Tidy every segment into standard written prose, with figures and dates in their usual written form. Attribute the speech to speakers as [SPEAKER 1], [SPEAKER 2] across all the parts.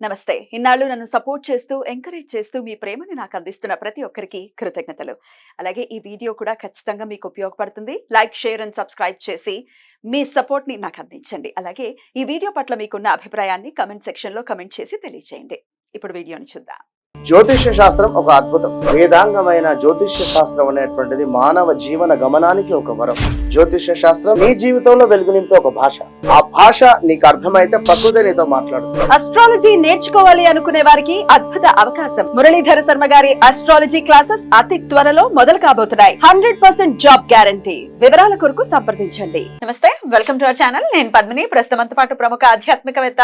[SPEAKER 1] నమస్తే. ఇన్నాళ్ళు నన్ను సపోర్ట్ చేస్తూ, ఎంకరేజ్ చేస్తూ మీ ప్రేమని నాకు అందిస్తున్న ప్రతి ఒక్కరికి కృతజ్ఞతలు. అలాగే ఈ వీడియో కూడా ఖచ్చితంగా మీకు ఉపయోగపడుతుంది. లైక్, షేర్ అండ్ సబ్స్క్రైబ్ చేసి మీ సపోర్ట్‌ని నాకు అందించండి. అలాగే ఈ వీడియో పట్ల మీకున్న అభిప్రాయాన్ని కామెంట్ సెక్షన్‌లో కామెంట్ చేసి తెలియజేయండి. ఇప్పుడు వీడియోని చూద్దాం.
[SPEAKER 2] జ్యోతిష్య శాస్త్రం ఒక అద్భుతం. వేదాంగమైన జ్యోతిష్య శాస్త్రం అనేటువంటిది మానవ జీవన గమనానికి ఒక వరం. జ్యోతిష్య శాస్త్రం నీ జీవితంలో వెలుగునింపే ఒక భాష. ఆ భాష నీకు అర్థమైతే ప్రకృతి నీతో మాట్లాడుతుంది.
[SPEAKER 1] అస్ట్రాలజీ నేర్చుకోవాలి అనుకునే వారికి అద్భుత అవకాశం. మురళీధర శర్మ గారి అస్ట్రాలజీ క్లాసెస్ అతి త్వరలో మొదలు కాబోతున్నాయి. 100% జాబ్ గ్యారంటీ. వివరాల కొరకు సంప్రదించండి. నమస్తే, వెల్కమ్ టు అవర్ ఛానల్. నేను పద్మిని. ప్రస్తుతంతో పాటు ప్రముఖ ఆధ్యాత్మికవేత్త,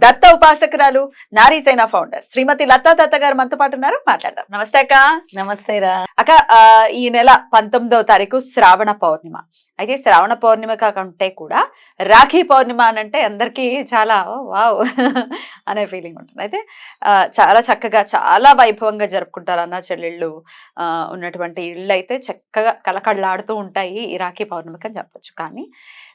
[SPEAKER 1] దత్త ఉపాసకురాలు, నారీసేన ఫౌండర్ శ్రీమతి లతా దత్త గారు మనతో పాటు ఉన్నారు. మాట్లాడదాం. నమస్తే అక్క.
[SPEAKER 3] నమస్తే రా
[SPEAKER 1] అక్క. ఈ నెల 19వ తారీఖు శ్రావణ పౌర్ణిమ. అయితే శ్రావణ పౌర్ణిమ కాకుంటే కూడా రాఖీ పౌర్ణిమ అంటే అందరికీ చాలా వావ్ అనే ఫీలింగ్ ఉంటుంది. అయితే చాలా చక్కగా చాలా వైభవంగా జరుపుకుంటారు అన్న చెల్లెళ్ళు ఉన్నటువంటి ఇళ్ళు అయితే చక్కగా కలకడలాడుతూ ఉంటాయి ఈ రాఖీ పౌర్ణమికి అని చెప్పొచ్చు. కానీ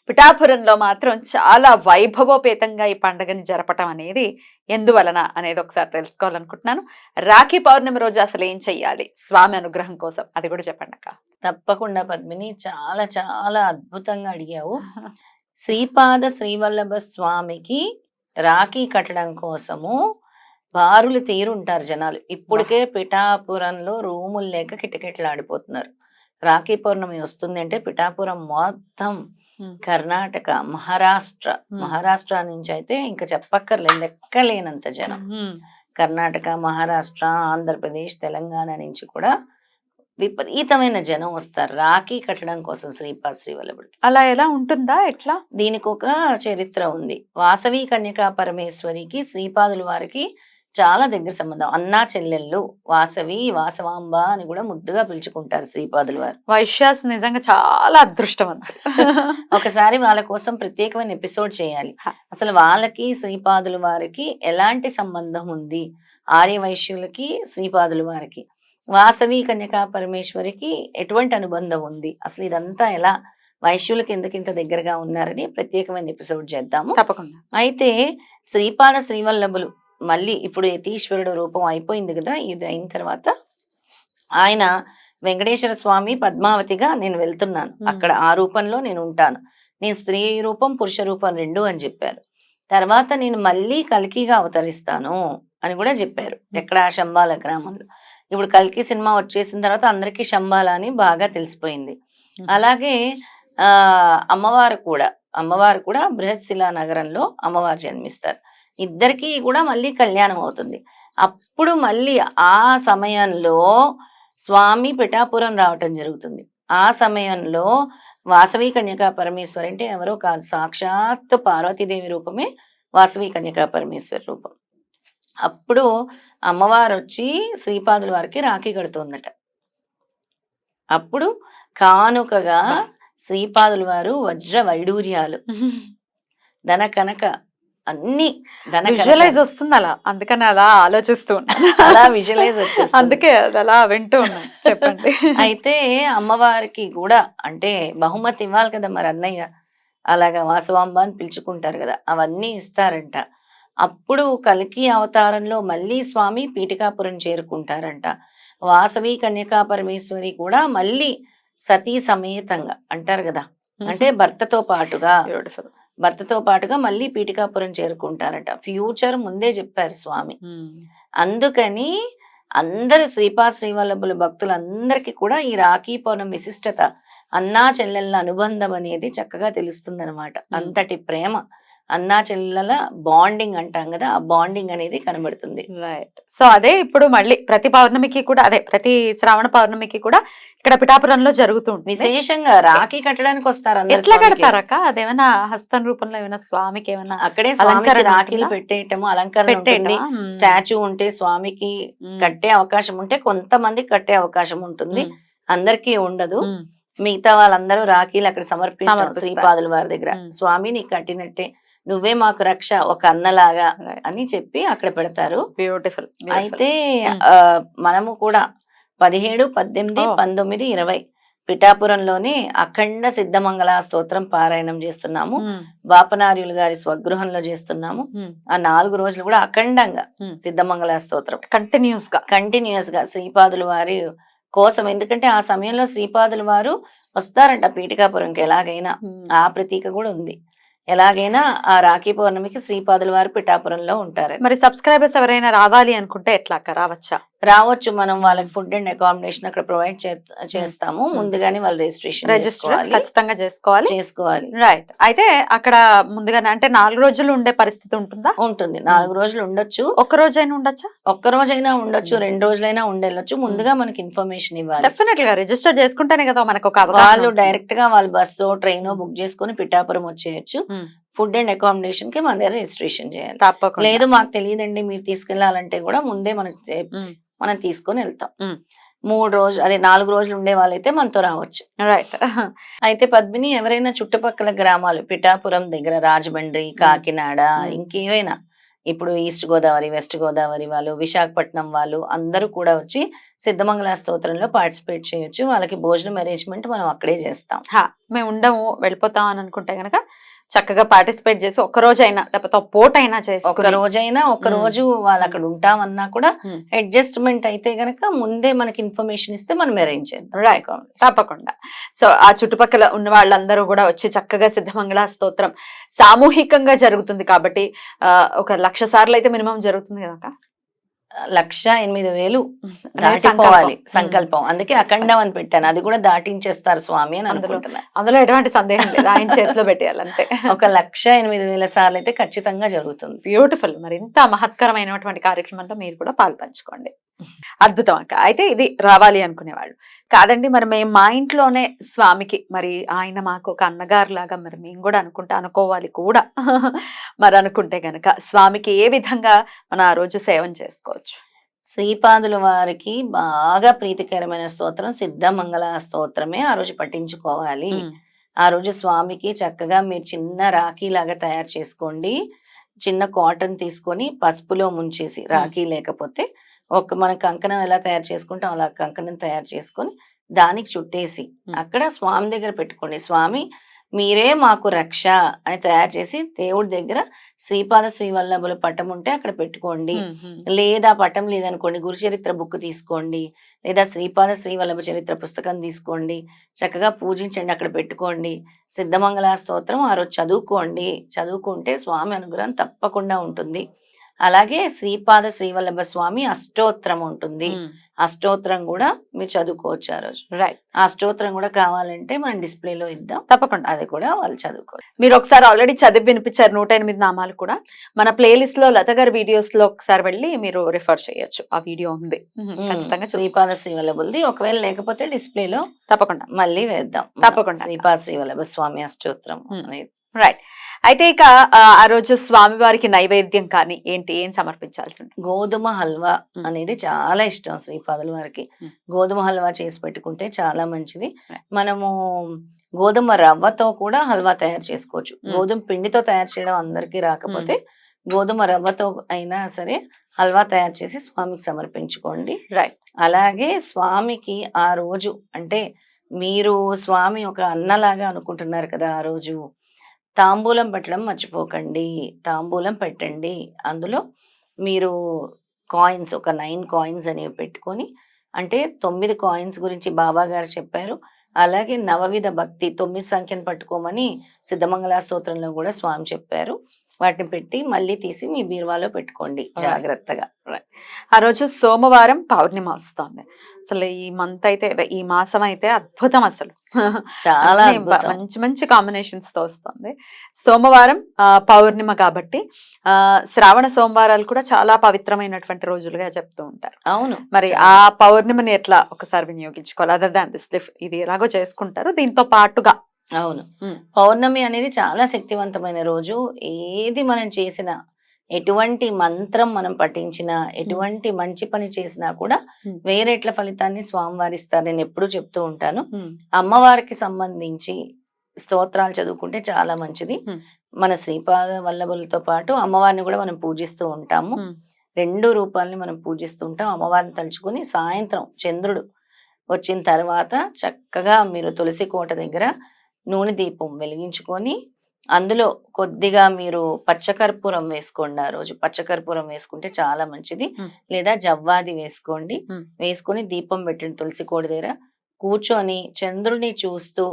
[SPEAKER 1] పిఠాపురంలో మాత్రం చాలా వైభవోపేతంగా ఈ పండుగని జరపటం అనేది ఎందువలన అనేది ఒకసారి తెలుసుకోవాలనుకుంటున్నాను. రాఖీ పౌర్ణమి రోజు అసలు ఏం చెయ్యాలి స్వామి అనుగ్రహం కోసం, అది కూడా చెప్పండి అక్క.
[SPEAKER 3] తప్పకుండా పద్మిని, చాలా చాలా అద్భుతంగా అడిగావు. శ్రీపాద శ్రీవల్లభ స్వామికి రాఖీ కట్టడం కోసము బారులు తీరుంటారు జనాలు. ఇప్పటికే పిఠాపురంలో రూములు లేక కిటకిటలాడిపోతున్నారు. రాఖీ పౌర్ణమి వస్తుంది అంటే పిఠాపురం మొత్తం కర్ణాటక, మహారాష్ట్ర నుంచి అయితే ఇంకా చెప్పక్కర్లేదు, లెక్కలేనంత జనం. కర్ణాటక, మహారాష్ట్ర, ఆంధ్రప్రదేశ్, తెలంగాణ నుంచి కూడా విపరీతమైన జనం వస్తారు రాఖీ కట్టడం కోసం శ్రీపాద శ్రీవల్లభుడికి.
[SPEAKER 1] అలా ఎలా ఉంటుందా, ఎట్లా?
[SPEAKER 3] దీనికి ఒక చరిత్ర ఉంది. వాసవి కన్యకా పరమేశ్వరికి శ్రీపాదుల వారికి చాలా దగ్గర సంబంధం. అన్నా చెల్లెళ్ళు, వాసవి, వాసవాంబ అని కూడా ముద్దుగా పిలుచుకుంటారు శ్రీపాదుల వారు.
[SPEAKER 1] వైశ్యాస్ నిజంగా చాలా అదృష్టవంతులు.
[SPEAKER 3] ఒకసారి వాళ్ళ కోసం ప్రత్యేకమైన ఎపిసోడ్ చేయాలి. అసలు వాళ్ళకి శ్రీపాదుల వారికి ఎలాంటి సంబంధం ఉంది, ఆర్య వైశ్యులకి శ్రీపాదుల వారికి, వాసవి కన్యకా పరమేశ్వరికి ఎటువంటి అనుబంధం ఉంది, అసలు ఇదంతా ఎలా వైశ్యులకి ఎందుకింత దగ్గరగా ఉన్నారని ప్రత్యేకమైన ఎపిసోడ్ చేద్దాము
[SPEAKER 1] తప్పకుండా.
[SPEAKER 3] అయితే శ్రీపాద శ్రీవల్లభులు మళ్ళీ ఇప్పుడు యతీశ్వరుడు రూపం అయిపోయింది కదా, ఇది అయిన తర్వాత ఆయన వెంకటేశ్వర స్వామి పద్మావతిగా నేను వెళ్తున్నాను, అక్కడ ఆ రూపంలో నేను ఉంటాను, నేను స్త్రీ రూపం పురుష రూపం రెండు అని చెప్పారు. తర్వాత నేను మళ్ళీ కల్కిగా అవతరిస్తాను అని కూడా చెప్పారు. ఎక్కడ శంబాల గ్రామంలో. ఇప్పుడు కల్కి సినిమా వచ్చేసిన తర్వాత అందరికీ శంబాల అని బాగా తెలిసిపోయింది. అలాగే అమ్మవారు కూడా బృహత్శిలా నగరంలో అమ్మవారు జన్మిస్తారు. ఇద్దరికి కూడా మళ్ళీ కళ్యాణం అవుతుంది. అప్పుడు మళ్ళీ ఆ సమయంలో స్వామి పిఠాపురం రావటం జరుగుతుంది. ఆ సమయంలో వాసవి కన్యకా పరమేశ్వరి అంటే ఎవరో కాదు, సాక్షాత్ పార్వతీదేవి రూపమే వాసవి కన్యకా పరమేశ్వరి రూపం. అప్పుడు అమ్మవారు వచ్చి శ్రీపాదుల వారికి రాఖీ కడుతోందట. అప్పుడు కానుకగా శ్రీపాదుల వారు వజ్ర వైడూర్యాలు, ధన కనక అన్ని
[SPEAKER 1] విజువలైజ్ వస్తుంది అలా, అందుకని అలా ఆలోచిస్తూ
[SPEAKER 3] అలా విజువలైజ్ వచ్చేస్తుంది,
[SPEAKER 1] అందుకే అది అలా వింటూ ఉన్నాను. చెప్పండి.
[SPEAKER 3] అయితే అమ్మవారికి కూడా అంటే బహుమతి ఇవ్వాలి కదా మరి అన్నయ్య, అలాగా వాసవాంబ అని పిలుచుకుంటారు కదా, అవన్నీ ఇస్తారంట. అప్పుడు కల్కి అవతారంలో మళ్ళీ స్వామి పీఠికాపురం చేరుకుంటారంట. వాసవి కన్యకా పరమేశ్వరి కూడా మళ్ళీ సతీ సమేతంగా అంటారు కదా, అంటే భర్తతో పాటుగా మళ్ళీ పీఠికాపురం చేరుకుంటారట. ఫ్యూచర్ ముందే చెప్పారు స్వామి. అందుకని అందరు శ్రీపాద శ్రీవల్లభుల భక్తులందరికీ కూడా ఈ రాఖీ పౌర్ణమి విశిష్టత, అన్నా చెల్లెళ్ళ అనుబంధం అనేది చక్కగా తెలుస్తుందన్నమాట. అంతటి ప్రేమ, అన్నా చెల్లెల బాండింగ్ అంటాం కదా, ఆ బాండింగ్ అనేది కనబడుతుంది.
[SPEAKER 1] రైట్. సో అదే ఇప్పుడు మళ్ళీ ప్రతి పౌర్ణమికి కూడా, అదే ప్రతి శ్రావణ పౌర్ణమికి కూడా ఇక్కడ పిఠాపురంలో జరుగుతుంది.
[SPEAKER 3] విశేషంగా రాఖీ కట్టడానికి వస్తారు.
[SPEAKER 1] ఎట్లా కడతారక్క? అదేమైనా హస్తం రూపంలో ఏమైనా స్వామికి ఏమైనా
[SPEAKER 3] అక్కడే రాఖీలు పెట్టేయటము, అలంకరణ ఉంటుంది. స్టాచ్యూ ఉంటే స్వామికి కట్టే అవకాశం ఉంటే కొంతమందికి కట్టే అవకాశం ఉంటుంది, అందరికీ ఉండదు. మిగతా వాళ్ళందరూ రాఖీలు అక్కడ సమర్పిస్తారు శ్రీపాదుల వారి దగ్గర. స్వామి నీకు కట్టినట్టే, నువ్వే మాకు రక్ష, ఒక అన్నలాగా అని చెప్పి అక్కడ పెడతారు.
[SPEAKER 1] బ్యూటిఫుల్.
[SPEAKER 3] అయితే మనము కూడా 17, 18, 19, 20 పిఠాపురంలోనే అఖండ సిద్ధమంగళ స్తోత్రం పారాయణం చేస్తున్నాము. బాపనార్యులు గారి స్వగృహంలో చేస్తున్నాము. ఆ 4 రోజులు కూడా అఖండంగా సిద్ధమంగళ స్తోత్రం కంటిన్యూస్ గా శ్రీపాదుల వారి కోసం. ఎందుకంటే ఆ సమయంలో శ్రీపాదుల వారు వస్తారంట పీఠికాపురంకి, ఎలాగైనా ఆ ప్రతీక కూడా ఉంది. ఎలాగైనా ఆ రాఖీ పౌర్ణమికి శ్రీపాదుల వారు పిఠాపురంలో ఉంటారు.
[SPEAKER 1] మరి సబ్స్క్రైబర్స్ ఎవరైనా రావాలి అనుకుంటే ఎట్లా రావచ్చా?
[SPEAKER 3] రావచ్చు. మనం వాళ్ళకి ఫుడ్ అండ్ అకామిడేషన్ అక్కడ ప్రొవైడ్ చేస్తాము. ముందుగానే వాళ్ళు రిజిస్టర్
[SPEAKER 1] ఖచ్చితంగా చేసుకోవాలి. రైట్. అయితే అక్కడ ముందుగానే అంటే 4 రోజులు ఉండే పరిస్థితి ఉంటుందా?
[SPEAKER 3] ఉంటుంది. 4 రోజులు ఉండొచ్చు.
[SPEAKER 1] ఒక్క రోజైనా ఉండొచ్చా?
[SPEAKER 3] ఒక్క రోజైనా ఉండొచ్చు, 2 రోజులైనా ఉండొచ్చు. ముందుగా మనకి ఇన్ఫర్మేషన్ ఇవ్వాలి.
[SPEAKER 1] డెఫినెట్ గా రిజిస్టర్ చేసుకుంటేనే కదా మనకు ఒక
[SPEAKER 3] వాళ్ళు డైరెక్ట్ గా వాళ్ళ బస్సు ట్రైన్ బుక్ చేసుకుని పిఠాపురం వచ్చేయచ్చు. ఫుడ్ అండ్ అకామిడేషన్ కి మన దగ్గర రిజిస్ట్రేషన్ చేయాలి.
[SPEAKER 1] తప్పకుండా.
[SPEAKER 3] లేదు మాకు తెలియదండి మీరు తీసుకెళ్లాలంటే కూడా ముందే మనం తీసుకొని వెళ్తాం. 3 రోజులు అదే 4 రోజులు ఉండే వాళ్ళైతే మనతో రావచ్చు.
[SPEAKER 1] రైట్.
[SPEAKER 3] అయితే పద్మిని, ఎవరైనా చుట్టుపక్కల గ్రామాలు పిఠాపురం దగ్గర రాజమండ్రి, కాకినాడ, ఇంకేవైనా ఇప్పుడు ఈస్ట్ గోదావరి, వెస్ట్ గోదావరి వాళ్ళు, విశాఖపట్నం వాళ్ళు అందరూ కూడా వచ్చి సిద్ధమంగళ స్తోత్రంలో పార్టిసిపేట్ చేయొచ్చు. వాళ్ళకి భోజనం అరేంజ్మెంట్ మనం అక్కడే చేస్తాం.
[SPEAKER 1] మేము ఉండము వెళ్ళిపోతాం అని అనుకుంటే గనక చక్కగా పార్టిసిపేట్ చేసి ఒక రోజైనా లేకపోతే పూటైనా చేసి
[SPEAKER 3] ఒక రోజు వాళ్ళు అక్కడ ఉంటామన్నా కూడా అడ్జస్ట్మెంట్ అయితే గనక ముందే మనకి ఇన్ఫర్మేషన్ ఇస్తే మనం అరేంజ్ చేద్దాం.
[SPEAKER 1] రైట్. తప్పకుండా. సో ఆ చుట్టుపక్కల ఉన్న వాళ్ళందరూ కూడా వచ్చి చక్కగా సిద్ధమంగళ స్తోత్రం సామూహికంగా జరుగుతుంది కాబట్టి 1,00,000 సార్లు అయితే మినిమం జరుగుతుంది కదా.
[SPEAKER 3] 1,08,000 దాటిపోవాలి సంకల్పం. అందుకే అఖండం అని పెట్టాను. అది కూడా దాటించేస్తారు స్వామి అని అనుకుంటున్నాను.
[SPEAKER 1] అందులో ఎటువంటి సందేహం లేదు, ఆయన చేతిలో పెట్టేయాలి అంతే.
[SPEAKER 3] 1,08,000 సార్లు అయితే ఖచ్చితంగా జరుగుతుంది.
[SPEAKER 1] బ్యూటిఫుల్. మరి ఇంత మహత్కరమైనటువంటి కార్యక్రమంలో మీరు కూడా పాల్పంచుకోండి. అద్భుతం అక్క. అయితే ఇది రావాలి అనుకునేవాళ్ళు కాదండి, మరి మేము మా ఇంట్లోనే స్వామికి, మరి ఆయన మాకు ఒక అన్నగారు లాగా మరి మేము కూడా అనుకోవాలి కూడా. మరి అనుకుంటే గనక స్వామికి ఏ విధంగా మనం ఆ రోజు సేవం చేసుకోవచ్చు?
[SPEAKER 3] శ్రీపాదుల వారికి బాగా ప్రీతికరమైన స్తోత్రం సిద్ధమంగళ స్తోత్రమే ఆ రోజు పఠించుకోవాలి. ఆ రోజు స్వామికి చక్కగా మీరు చిన్న రాఖీ లాగా తయారు చేసుకోండి. చిన్న కాటన్ తీసుకొని పసుపులో ముంచేసి, రాఖీ లేకపోతే మన కంకణం ఎలా తయారు చేసుకుంటాం అలా కంకణం తయారు చేసుకొని దానికి చుట్టేసి అక్కడ స్వామి దగ్గర పెట్టుకోండి. స్వామి మీరే మాకు రక్ష అని తయారు చేసి దేవుడి దగ్గర శ్రీపాద శ్రీవల్లభుల పటం ఉంటే అక్కడ పెట్టుకోండి. లేదా పటం లేదనుకోండి, గురుచరిత్ర బుక్ తీసుకోండి, లేదా శ్రీపాద శ్రీవల్లభ చరిత్ర పుస్తకం తీసుకోండి, చక్కగా పూజించండి, అక్కడ పెట్టుకోండి. సిద్ధమంగళ స్తోత్రం ఆ రోజు చదువుకుంటే స్వామి అనుగ్రహం తప్పకుండా ఉంటుంది. అలాగే శ్రీపాద శ్రీవల్లభ స్వామి అష్టోత్తరం ఉంటుంది. అష్టోత్తరం కూడా మీరు చదువుకోవచ్చు ఆ రోజు.
[SPEAKER 1] రైట్.
[SPEAKER 3] ఆ అష్టోత్తరం కూడా కావాలంటే మనం డిస్ప్లేలో ఇద్దాం,
[SPEAKER 1] తప్పకుండా
[SPEAKER 3] అది కూడా వాళ్ళు చదువుకోవచ్చు.
[SPEAKER 1] మీరు ఒకసారి ఆల్రెడీ చదివి వినిపించారు 108 నామాలు కూడా. మన ప్లేలిస్ట్ లో లత గారి వీడియోస్ లో ఒకసారి వెళ్ళి మీరు రిఫర్ చేయొచ్చు, ఆ వీడియో ఉంది ఖచ్చితంగా.
[SPEAKER 3] శ్రీపాద శ్రీవల్లభులది ఒకవేళ లేకపోతే డిస్ప్లేలో
[SPEAKER 1] తప్పకుండా
[SPEAKER 3] మళ్ళీ వేద్దాం.
[SPEAKER 1] తప్పకుండా
[SPEAKER 3] శ్రీపాద శ్రీవల్లభ స్వామి అష్టోత్తరం అనేది.
[SPEAKER 1] రైట్. అయితే ఇక ఆ రోజు స్వామి వారికి నైవేద్యం కానీ ఏం సమర్పించాల్సి ఉంటుంది?
[SPEAKER 3] గోధుమ హల్వా అనేది చాలా ఇష్టం శ్రీపాదుల వారికి. గోధుమ హల్వా చేసి పెట్టుకుంటే చాలా మంచిది. మనము గోధుమ రవ్వతో కూడా హల్వా తయారు చేసుకోవచ్చు. గోధుమ పిండితో తయారు చేయడం అందరికీ రాకపోతే గోధుమ రవ్వతో అయినా సరే హల్వా తయారు చేసి స్వామికి సమర్పించుకోండి.
[SPEAKER 1] రైట్.
[SPEAKER 3] అలాగే స్వామికి ఆ రోజు అంటే మీరు స్వామి ఒక అన్నలాగా అనుకుంటున్నారు కదా, ఆ రోజు తాంబూలం పెట్టడం మర్చిపోకండి. తాంబూలం పెట్టండి. అందులో మీరు కాయిన్స్ ఒక 9 కాయిన్స్ అనేవి పెట్టుకొని, అంటే 9 కాయిన్స్ గురించి బాబా గారు చెప్పారు. అలాగే నవవిధ భక్తి 9 సంఖ్యను పట్టుకోమని సిద్ధమంగళ స్తోత్రంలో కూడా స్వామి చెప్పారు. వాటిని పెట్టి మళ్ళీ తీసి మీ బీరువాలో పెట్టుకోండి జాగ్రత్తగా.
[SPEAKER 1] ఆ రోజు సోమవారం పౌర్ణిమ వస్తుంది. అసలు ఈ మంత్ అయితే, ఈ మాసం అయితే అద్భుతం. అసలు
[SPEAKER 3] చాలా
[SPEAKER 1] మంచి మంచి కాంబినేషన్స్ తో వస్తుంది. సోమవారం పౌర్ణిమ కాబట్టి శ్రావణ సోమవారాలు కూడా చాలా పవిత్రమైనటువంటి రోజులుగా చెప్తూ ఉంటారు.
[SPEAKER 3] అవును.
[SPEAKER 1] మరి ఆ పౌర్ణిమని ఎట్లా ఒకసారి వినియోగించుకోవాలి? అదర్ దాన్ దిస్, ఇది ఎలాగో చేసుకుంటారు దీంతో పాటుగా.
[SPEAKER 3] అవును. పౌర్ణమి అనేది చాలా శక్తివంతమైన రోజు. ఏది మనం చేసినా, ఎటువంటి మంత్రం మనం పఠించినా, ఎటువంటి మంచి పని చేసినా కూడా వేరేట్ల ఫలితాన్ని స్వామివారి ఇస్తారు. నేను ఎప్పుడు చెప్తూ ఉంటాను. అమ్మవారికి సంబంధించి స్తోత్రాలు చదువుకుంటే చాలా మంచిది. మన శ్రీపాద వల్లభులతో పాటు అమ్మవారిని కూడా మనం పూజిస్తూ ఉంటాము. 2 రూపాలని మనం పూజిస్తూ ఉంటాం. అమ్మవారిని తలుచుకుని సాయంత్రం చంద్రుడు వచ్చిన తర్వాత చక్కగా మీరు తులసి కోట దగ్గర నూనె దీపం వెలిగించుకొని అందులో కొద్దిగా మీరు పచ్చకర్పూరం వేసుకోండి. ఆ రోజు పచ్చకర్పూరం వేసుకుంటే చాలా మంచిది. లేదా జవ్వాది వేసుకోండి. వేసుకొని దీపం పెట్టండి తులసి కోట దగ్గర కూర్చొని చంద్రుని చూస్తూ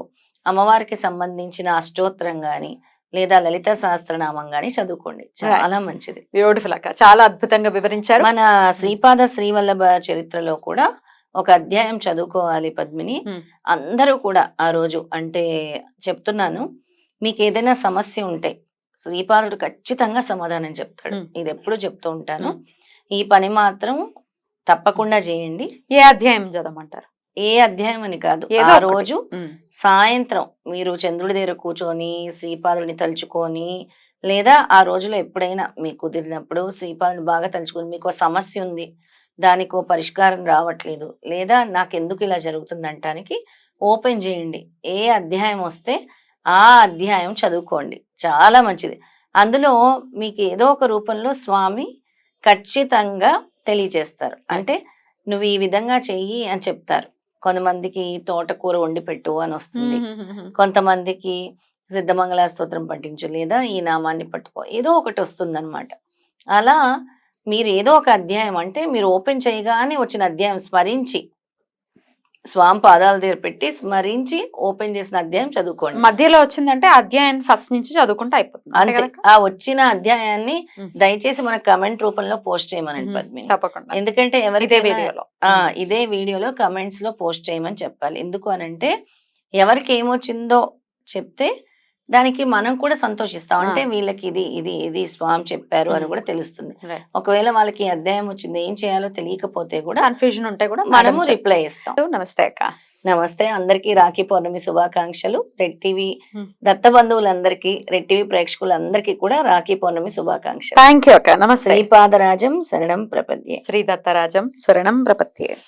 [SPEAKER 3] అమ్మవారికి సంబంధించిన అష్టోత్తరం గాని లేదా లలిత సహస్రనామం గాని చదువుకోండి, చాలా మంచిది.
[SPEAKER 1] బ్యూటిఫుల్ అక్క, చాలా అద్భుతంగా వివరించారు.
[SPEAKER 3] మన శ్రీపాద శ్రీవల్లభ చరిత్రలో కూడా ఒక అధ్యాయం చదువుకోవాలి పద్మిని. అందరూ కూడా ఆ రోజు అంటే చెప్తున్నాను, మీకు ఏదైనా సమస్య ఉంటే శ్రీపాదుడు ఖచ్చితంగా సమాధానం చెప్తాడు. ఇది ఎప్పుడు చెప్తూ ఉంటాను. ఈ పని మాత్రం తప్పకుండా చేయండి.
[SPEAKER 1] ఏ అధ్యాయం చదవమంటారు?
[SPEAKER 3] ఏ అధ్యాయం అని కాదు, ఆ రోజు సాయంత్రం మీరు చంద్రుడి దగ్గర కూర్చొని శ్రీపాదుడిని తలుచుకొని, లేదా ఆ రోజులో ఎప్పుడైనా మీకు కుదిరినప్పుడు శ్రీపాదుని బాగా తలుచుకొని, మీకు సమస్య ఉంది, దానికి పరిష్కారం రావట్లేదు, లేదా నాకెందుకు ఇలా జరుగుతుంది అంటానికి ఓపెన్ చేయండి. ఏ అధ్యాయం వస్తే ఆ అధ్యాయం చదువుకోండి, చాలా మంచిది. అందులో మీకు ఏదో ఒక రూపంలో స్వామి ఖచ్చితంగా తెలియజేస్తారు. అంటే నువ్వు ఈ విధంగా చెయ్యి అని చెప్తారు. కొంతమందికి తోటకూర వండి పెట్టు అని వస్తుంది, కొంతమందికి సిద్ధమంగళ స్తోత్రం పఠించు, లేదా ఈ నామాన్ని పట్టుకో, ఏదో ఒకటి వస్తుంది అనమాట. అలా మీరు ఏదో ఒక అధ్యాయం అంటే మీరు ఓపెన్ చేయగానే వచ్చిన అధ్యాయం స్మరించి స్వామి పాదాల దగ్గర పెట్టి స్మరించి ఓపెన్ చేసిన అధ్యాయం చదువుకోండి.
[SPEAKER 1] మధ్యలో వచ్చిందంటే అధ్యాయం ఫస్ట్ నుంచి చదువుకుంటే అయిపోతుంది.
[SPEAKER 3] అంతే, ఆ వచ్చిన అధ్యాయాన్ని దయచేసి మన కమెంట్ రూపంలో పోస్ట్ చేయమనండి పద్మిని.
[SPEAKER 1] తప్పకుండా,
[SPEAKER 3] ఎందుకంటే
[SPEAKER 1] ఇదే వీడియోలో
[SPEAKER 3] ఇదే వీడియోలో కమెంట్స్ లో పోస్ట్ చేయమని చెప్పాలి. ఎందుకు అనంటే ఎవరికి ఏమొచ్చిందో చెప్తే దానికి మనం కూడా సంతోషిస్తాం. అంటే వీళ్ళకి ఇది ఇది ఇది స్వామి చెప్పారు అని కూడా తెలుస్తుంది. ఒకవేళ వాళ్ళకి అధ్యాయం వచ్చింది ఏం చేయాలో తెలియకపోతే కూడా,
[SPEAKER 1] కన్ఫ్యూజన్ ఉంటే కూడా
[SPEAKER 3] మనము రిప్లై ఇస్తాం.
[SPEAKER 1] నమస్తే అక్క.
[SPEAKER 3] నమస్తే, అందరికీ రాఖీ పౌర్ణమి శుభాకాంక్షలు. రెడ్ టీవీ దత్త బంధువులందరికీ, రెడ్ టీవీ ప్రేక్షకులందరికీ కూడా రాఖీ పౌర్ణమి శుభాకాంక్షలు.
[SPEAKER 1] థ్యాంక్ యూ అక్క. నమస్తే.
[SPEAKER 3] శ్రీపాదరాజం శరణం ప్రపద్యే.
[SPEAKER 1] శ్రీ దత్తరాజం శరణం ప్రపద్యే.